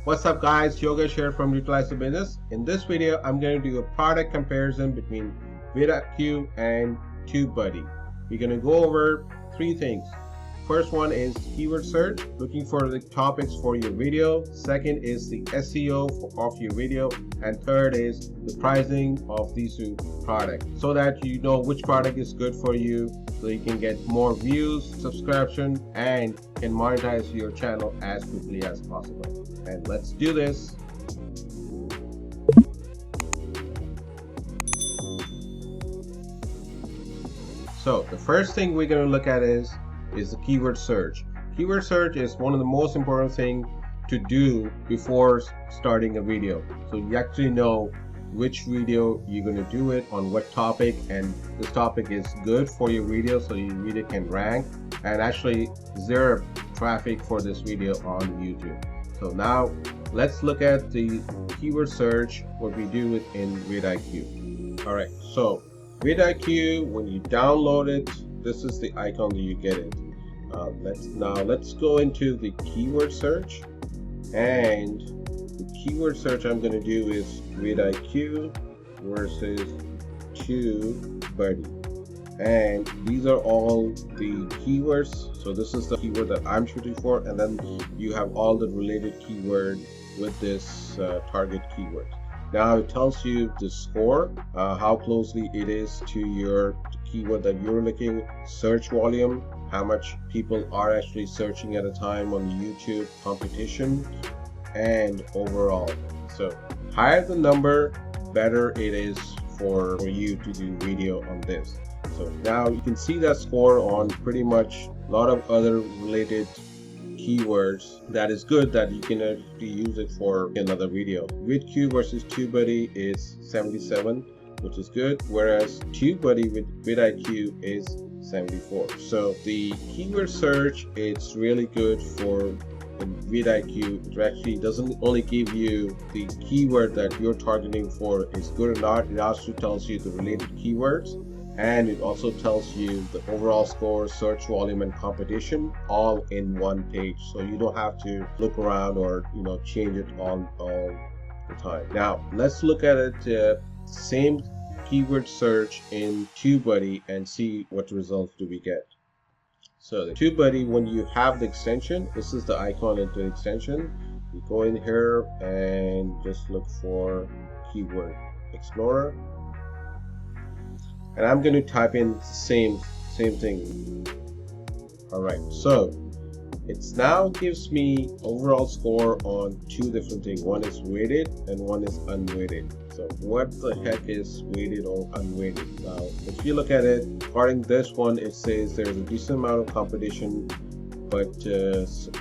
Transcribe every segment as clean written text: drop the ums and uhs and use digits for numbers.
What's up guys, Yogesh here from Utilize the Business. In this video, I'm going to do a product comparison between Vidiq and Tubebuddy. We're going to go over three things. First one is keyword search, looking for the topics for your video. Second is the SEO of your video. And third is the pricing of these two products, so that you know which product is good for you, so you can get more views, subscription, and can monetize your channel as quickly as possible. And let's do this. So the first thing we're going to look at is the keyword search. Keyword search is one of the most important things to do before starting a video, so you actually know which video you're going to do it on, what topic, and this topic is good for your video so your video can rank, and actually zero traffic for this video on YouTube. So now let's look at the keyword search, what we do it in Vidiq. Alright, so Vidiq, when you download it, this is the icon that you get it. Let's go into the keyword search, and the keyword search I'm going to do is Vidiq versus Tubebuddy, and these are all the keywords. So this is the keyword that I'm shooting for, and then you have all the related keyword with this target keyword. Now it tells you the score, how closely it is to your keyword that you're looking, search volume, how much people are actually searching at a time on YouTube, competition, and overall. So higher the number, better it is for you to do video on this. So now you can see that score on pretty much a lot of other related keywords. That is good that you can actually use it for another video. Vidiq versus Tubebuddy is 77, which is good, whereas Tubebuddy with Vidiq is 74. So the keyword search, it's really good for Vidiq. It actually doesn't only give you the keyword that you're targeting for is good or not, it also tells you the related keywords, and it also tells you the overall score, search volume, and competition all in one page, so you don't have to look around or change it all the time. Now let's look at it same keyword search in Tubebuddy and see what results do we get. So the Tubebuddy, when you have the extension, this is the icon into the extension. You go in here and just look for keyword explorer, and I'm going to type in the same thing. Alright, so it's now gives me overall score on two different things. One is weighted and one is unweighted. So what the heck is weighted or unweighted? Now if you look at it, according to this one, it says there's a decent amount of competition, but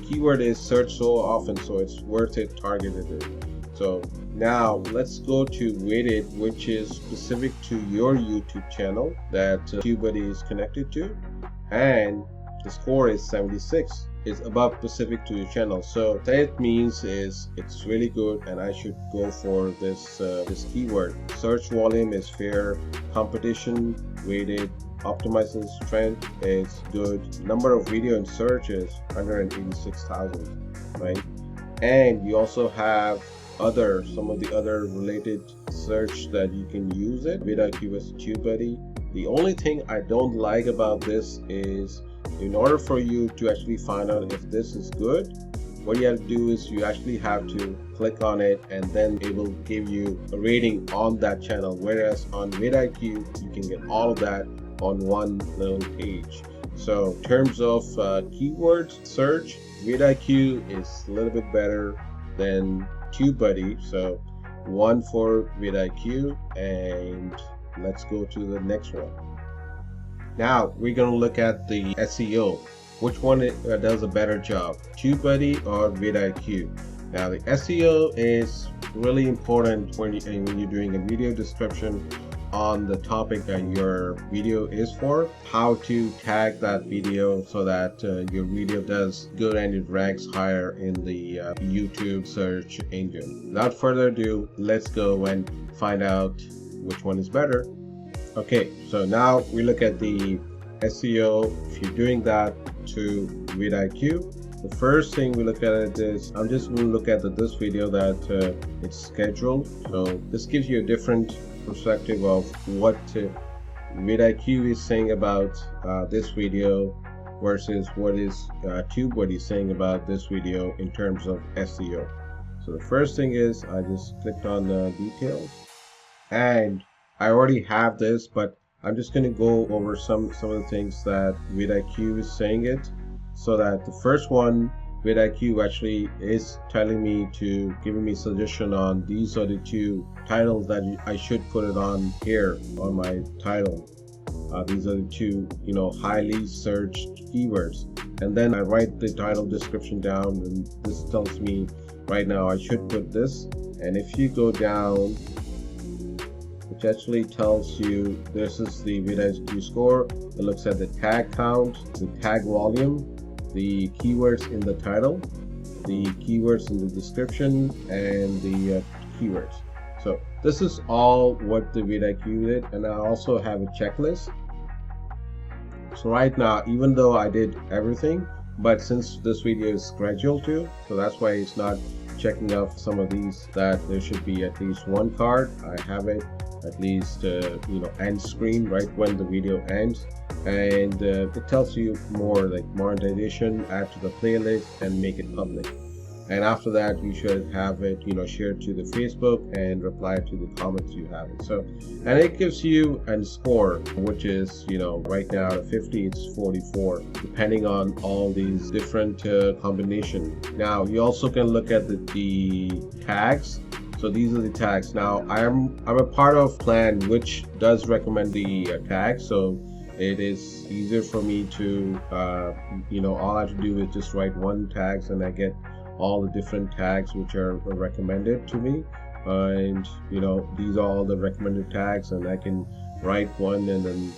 keyword is searched so often, so it's worth it targeted. So now let's go to weighted, which is specific to your YouTube channel that Tubebuddy is connected to, and the score is 76. Is above specific to your channel. So that means is it's really good, and I should go for this keyword. Search volume is fair, competition weighted, optimizing strength is good, number of video and search is 186,000, right? And you also have some of the other related search that you can use it. Vidiq versus Tubebuddy. The only thing I don't like about this is, in order for you to actually find out if this is good, what you have to do is you actually have to click on it, and then it will give you a rating on that channel, whereas on Vidiq you can get all of that on one little page. So in terms of keyword search, Vidiq is a little bit better than Tubebuddy. So one for Vidiq, and let's go to the next one. Now we're going to look at the SEO. Which one does a better job, Tubebuddy or Vidiq? Now the SEO is really important when you're doing a video description on the topic that your video is for, how to tag that video so that your video does good and it ranks higher in the YouTube search engine. Without further ado, let's go and find out which one is better. Okay, so now we look at the SEO. If you're doing that to Vidiq, the first thing we look at it is, I'm just going to look at this video that it's scheduled. So this gives you a different perspective of what Vidiq is saying about this video versus what is Tubebuddy saying about this video in terms of SEO. So the first thing is, I just clicked on the details, and I already have this, but I'm just going to go over some of the things that Vidiq is saying it. So that the first one, Vidiq actually is telling me to giving me suggestion on these are the two titles that I should put it on here on my title. These are the two, highly searched keywords. And then I write the title description down, and this tells me right now I should put this. And if you go down, which actually tells you this is the Vidiq score. It looks at the tag count, the tag volume, the keywords in the title, the keywords in the description, and the keywords. So this is all what the Vidiq did, and I also have a checklist. So right now, even though I did everything, but since this video is scheduled to, so that's why it's not checking off some of these, that there should be at least one card. I have it at least end screen right when the video ends, and it tells you more like monetization, add to the playlist, and make it public. And after that, you should have it shared to the Facebook and reply to the comments you have it. So, and it gives you a score, which is right now out of 50 it's 44, depending on all these different combinations. Now you also can look at the tags. So these are the tags. Now I'm a part of plan which does recommend the tags, so it is easier for me to all I have to do is just write one tags, and I get all the different tags which are recommended to me, and these are all the recommended tags, and I can write one and then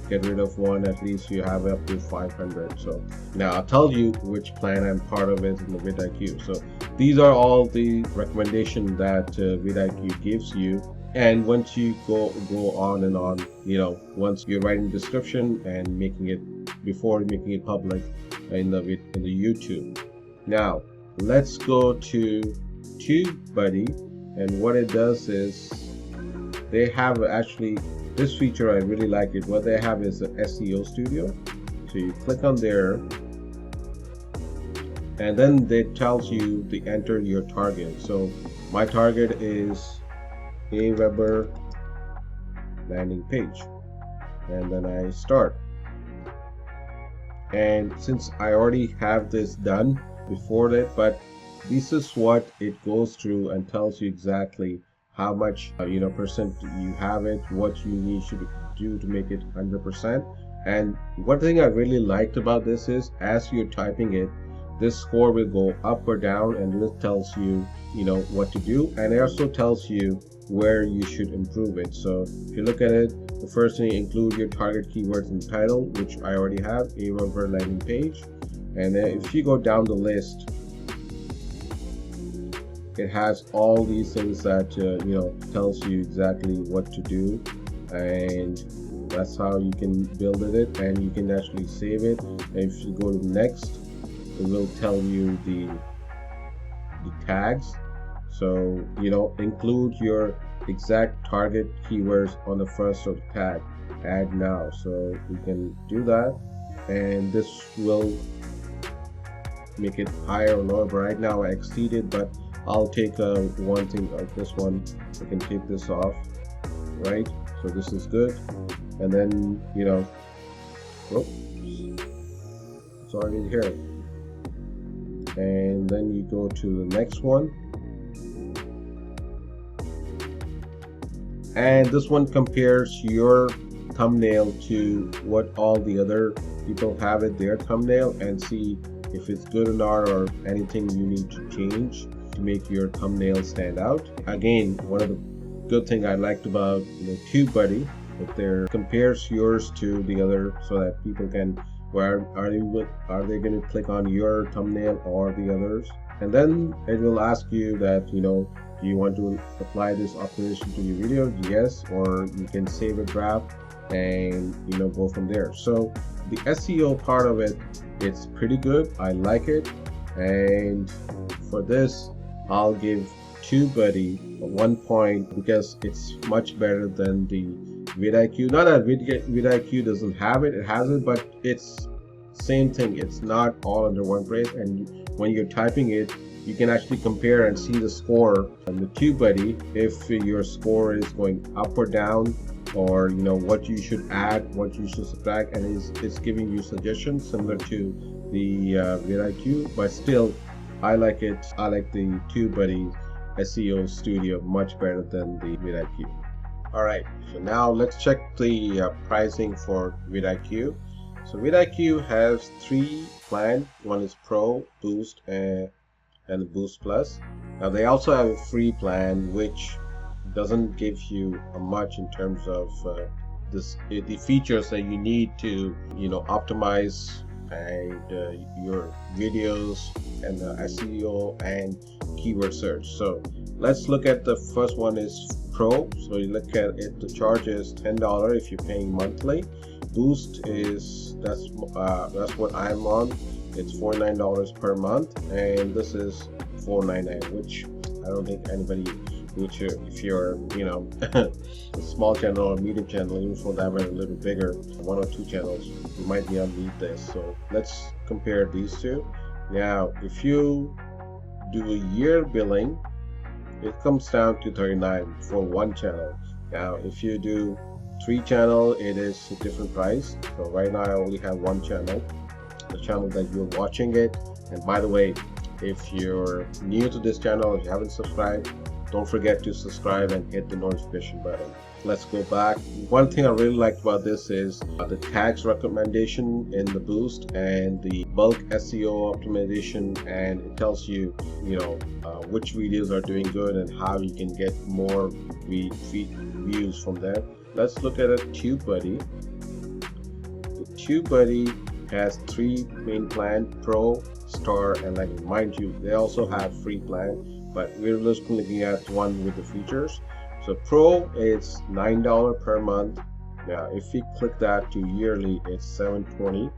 get rid of one. At least you have up to 500. So now I'll tell you which plan I'm part of is in the Vidiq. So these are all the recommendations that Vidiq gives you. And once you go on and on, once you're writing the description and making it public in the YouTube. Now let's go to Tubebuddy, and what it does is they have actually this feature. I really like it. What they have is the SEO studio. So you click on there, and then it tells you to enter your target. So my target is a Weber landing page, and then I start. And since I already have this done before that, but this is what it goes through and tells you exactly how much percent you have it, what you need to do to make it 100%. And one thing I really liked about this is, as you're typing it, this score will go up or down, and it tells you what to do, and it also tells you where you should improve it. So if you look at it, the first thing, include your target keywords in the title, which I already have, a Weber landing page. And then if you go down the list, it has all these things that tells you exactly what to do, and that's how you can build it, and you can actually save it. And if you go to next, it will tell you the tags. So include your exact target keywords on the first of the tag, add now. So you can do that, and this will make it higher or lower. But right now I exceeded, but I'll take one thing like this one. I can take this off, right? So this is good. And then oops, it's already here. And then you go to the next one, and this one compares your thumbnail to what all the other people have it, their thumbnail, and see if it's good or not, or anything you need to change to make your thumbnail stand out. Again, one of the good thing I liked about Tubebuddy, that there compares yours to the other, so that people can, where are they going to click on your thumbnail or the others. And then it will ask you that do you want to apply this optimization to your video? Yes. Or you can save a draft, and go from there. So the SEO part of it, it's pretty good. I like it, and for this I'll give Tubebuddy 1 point because it's much better than the Vidiq. Not that Vidiq doesn't have it, it has it, but it's same thing. It's not all under one place, and when you're typing it, you can actually compare and see the score on the Tubebuddy, if your score is going up or down, or what you should add, what you should subtract, and it's giving you suggestions similar to the Vidiq. But still, I like it. I like the Tubebuddy SEO Studio much better than the Vidiq. Alright, so now let's check the pricing for Vidiq. So Vidiq has 3 plans. One is Pro, Boost, and Boost Plus. Now they also have a free plan which doesn't give you much in terms of the features that you need to optimize and your videos and SEO and keyword search. So let's look at the first one is Pro. So you look at it, the charge is $10 if you're paying monthly. Boost is that's what I'm on. It's $49 per month, and this is $4.99, which I don't think anybody, which if you're a small channel or medium channel, even for that matter a little bigger, 1 or 2 channels, you might be able to need this. So let's compare these two. Now if you do a year billing, it comes down to $39 for 1 channel. Now if you do 3 channel, it is a different price. So right now I only have 1 channel, the channel that you're watching it. And by the way, if you're new to this channel, if you haven't subscribed, don't forget to subscribe and hit the notification button. Let's go back. One thing I really liked about this is the tags recommendation in the Boost and the bulk SEO optimization, and it tells you which videos are doing good and how you can get more views from there. Let's look at a Tubebuddy. The Tubebuddy has 3 main plans: Pro, Star, and Legend. Mind you, they also have free plan, but we're just looking at one with the features. So Pro is $9 per month. Now if we click that to yearly, it's $720,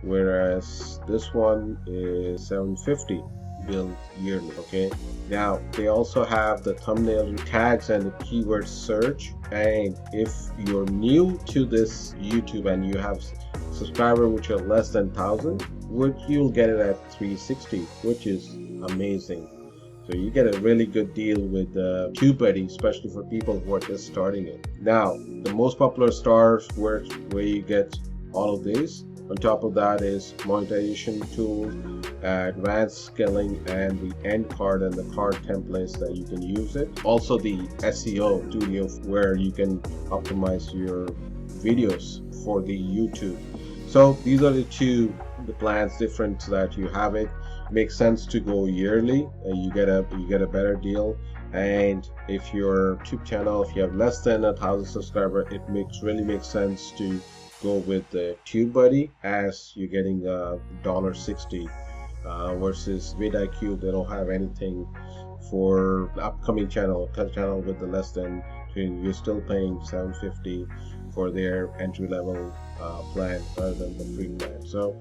whereas this one is $750 billed yearly. Okay, now they also have the thumbnail tags and the keyword search, and if you're new to this YouTube and you have subscribers which are less than 1,000, which you'll get it at $360, which is amazing. So you get a really good deal with Tubebuddy, especially for people who are just starting it. Now the most popular stars where you get all of these. On top of that is monetization tools, advanced scaling, and the end card and the card templates that you can use it. Also the SEO Studio, where you can optimize your videos for the YouTube. So these are the plans different so that you have it. Makes sense to go yearly. You get a better deal. And if your YouTube channel, if you have less than 1,000 subscribers, it really makes sense to go with the Tubebuddy, as you're getting $1.60 versus Vidiq. They don't have anything for the upcoming channel with the less than, you're still paying $750 for their entry-level plan rather than the free plan. So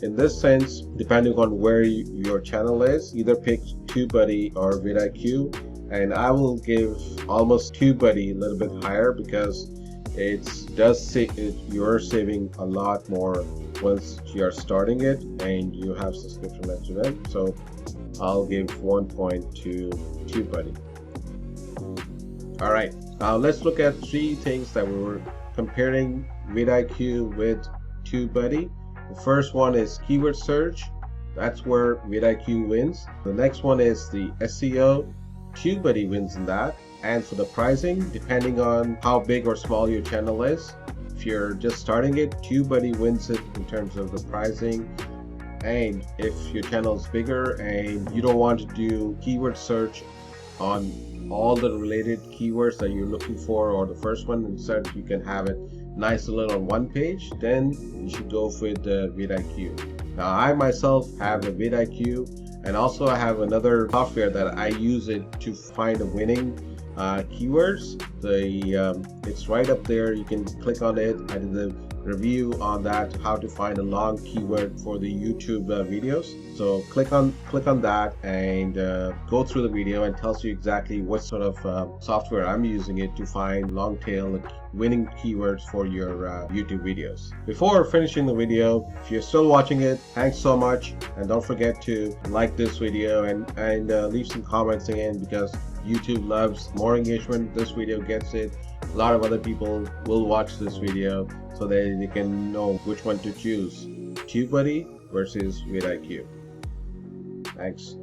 in this sense, depending on where your channel is, either pick Tubebuddy or Vidiq, and I will give almost Tubebuddy a little bit higher because you're saving a lot more once you are starting it and you have subscription next to them. So I'll give 1 point to Tubebuddy. Alright, now let's look at 3 things that we were comparing Vidiq with Tubebuddy. The first one is keyword search. That's where Vidiq wins. The next one is the SEO. Tubebuddy wins in that. And for the pricing, depending on how big or small your channel is, if you're just starting it, Tubebuddy wins it in terms of the pricing. And if your channel is bigger and you don't want to do keyword search on all the related keywords that you're looking for, or the first one, instead you can have it nice and little on one page, then you should go with the Vidiq. Now I myself have a Vidiq, and also I have another software that I use it to find a winning keywords. It's right up there. You can click on it. I did the review on that, how to find a long keyword for the YouTube videos. So click on that and go through the video, and tells you exactly what sort of software I'm using it to find long tail winning keywords for your YouTube videos. Before finishing the video, if you're still watching it, thanks so much, and don't forget to like this video and leave some comments again, because YouTube loves more engagement. This video gets it. A lot of other people will watch this video so that they can know which one to choose, Tubebuddy versus Vidiq. Thanks.